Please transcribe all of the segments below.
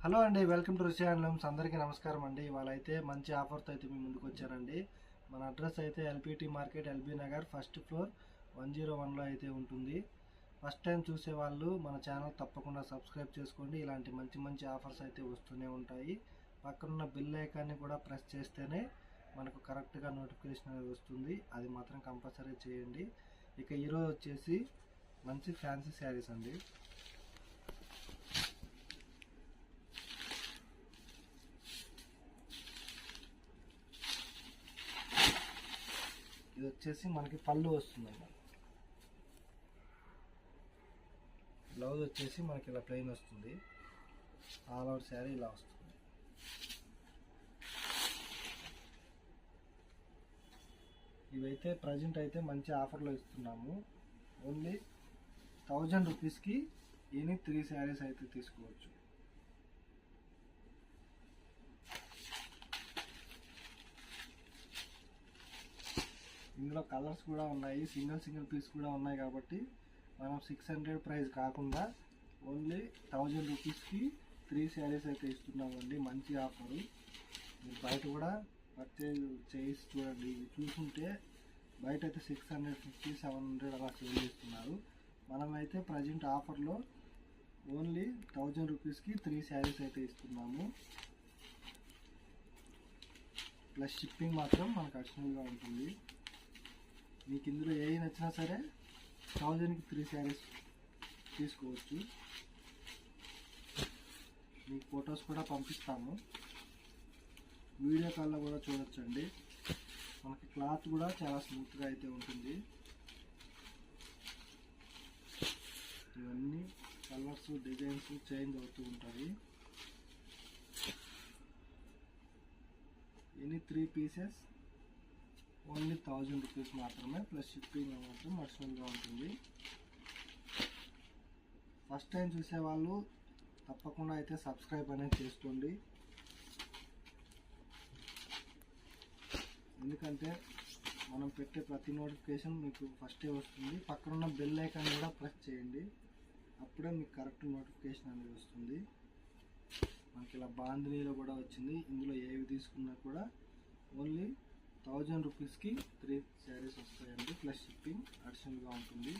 Hello అండి, welcome to రుచి handlooms. అందరికీ నమస్కారం అండి. ఇవాళ అయితే మంచి ఆఫర్తో అయితే మీ ముందుకు వచ్చానండి. మన అడ్రస్ అయితే LPT market, LB Nagar, first floor 101లో అయితే ఉంటుంది. ఫస్ట్ టైం చూసే వాళ్ళు మన ఛానల్ తప్పకుండా సబ్స్క్రైబ్ చేసుకోండి. ఇలాంటి మంచి మంచి ఆఫర్స్ అయితే వస్తూనే ఉంటాయి. పక్కనున్న బిల్ ఐకాన్ని కూడా ప్రెస్ చేస్తేనే మనకు కరెక్ట్గా నోటిఫికేషన్ అనేది వస్తుంది. అది మాత్రం కంపల్సరీ చేయండి. ఇక ఈరోజు వచ్చేసి మంచి ఫ్యాన్సీ శారీస్ అండి. ఇది వచ్చేసి మనకి పళ్ళు వస్తుందండి. బ్లౌజ్ వచ్చేసి మనకి ఇలా ప్లెయిన్ వస్తుంది. ఆల్ ఓవర్ శారీ ఇలా వస్తుంది. ఇవైతే ప్రజెంట్ అయితే మంచి ఆఫర్లో ఇస్తున్నాము. ఓన్లీ 1000 రూపీస్కి ఎనీ 3 శారీస్ అయితే తీసుకోవచ్చు. ఇందులో కలర్స్ కూడా ఉన్నాయి, సింగిల్ పీస్ కూడా ఉన్నాయి. కాబట్టి మనం 600 ప్రైస్ కాకుండా ఓన్లీ 1000 రూపీస్కి 3 శారీస్ అయితే ఇస్తున్నామండి. మంచి ఆఫరు. మీరు బయట కూడా పర్చేజ్ చేసి చూడండి. ఇవి చూసుకుంటే బయట అయితే 650, 700 అలా సేల్ చేస్తున్నారు. మనమైతే ప్రజెంట్ ఆఫర్లో ఓన్లీ 1000 రూపీస్కి 3 శారీస్ అయితే ఇస్తున్నాము. ప్లస్ షిప్పింగ్ మాత్రం మనకు అడిషనల్గా ఉంటుంది. మీకు ఇందులో ఏ నచ్చినా సరే 1000కి 3 శారీస్ తీసుకోవచ్చు. మీకు ఫొటోస్ కూడా పంపిస్తాము. వీడియో కాల్లో కూడా చూడొచ్చండి. మనకి క్లాత్ కూడా చాలా స్మూత్గా అయితే ఉంటుంది. ఇవన్నీ కలర్స్, డిజైన్స్ చేంజ్ అవుతూ ఉంటాయి. ఎనీ 3 పీసెస్ ఓన్లీ 1000 రూపీస్ మాత్రమే. ప్లస్ షిప్పింగ్ మాత్రం అడిషనల్గా ఉంటుంది. ఫస్ట్ టైం చూసేవాళ్ళు తప్పకుండా అయితే సబ్స్క్రైబ్ అనేది చేసుకోండి. ఎందుకంటే మనం పెట్టే ప్రతి నోటిఫికేషన్ మీకు ఫస్టే వస్తుంది. పక్కనున్న బెల్ ఐకాన్ కూడా ప్రెస్ చేయండి. అప్పుడే మీకు కరెక్ట్ నోటిఫికేషన్ అనేది వస్తుంది. మనకి ఇలా బాందినీలో కూడా వచ్చింది. ఇందులో ఏవి తీసుకున్నా కూడా ఓన్లీ 1000 రూపీస్కి 3 శారీస్ వస్తాయండి. ప్లస్ షిప్పింగ్ అడిషనల్గా ఉంటుంది.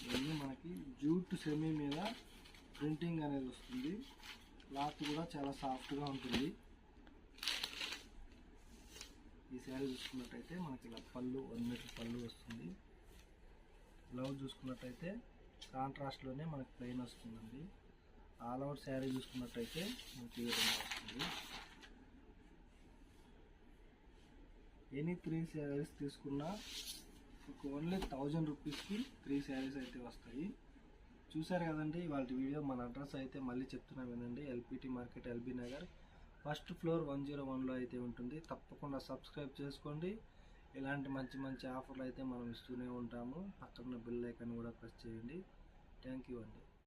ఇవన్నీ మనకి జూట్ సెమీ మీద ప్రింటింగ్ అనేది వస్తుంది. క్లాత్ కూడా చాలా సాఫ్ట్గా ఉంటుంది. ఈ శారీ చూసుకున్నట్టయితే మనకి ఇలా పళ్ళు 1 మీటర్ పళ్ళు వస్తుంది. బ్లౌజ్ చూసుకున్నట్టయితే కాంట్రాస్ట్లోనే మనకి ప్లెయిన్ వస్తుందండి. ఆల్ ఓవర్ శారీ చూసుకున్నట్టయితే మనకి ఈ విధంగా వస్తుంది. ఎనీ 3 శారీస్ తీసుకున్నా ఓన్లీ 1000 రూపీస్కి 3 శారీస్ అయితే వస్తాయి. చూసారు కదండి ఇవాళ వీడియో. మన అడ్రస్ అయితే మళ్ళీ చెప్తున్నా వినండి. LPT market, LB Nagar, first floor 101లో అయితే ఉంటుంది. తప్పకుండా సబ్స్క్రైబ్ చేసుకోండి. ఇలాంటి మంచి మంచి ఆఫర్లు అయితే మనం ఇస్తూనే ఉంటాము. పక్కన బెల్ ఐకాన్ కూడా ప్రెస్ చేయండి. థ్యాంక్ యూ అండి.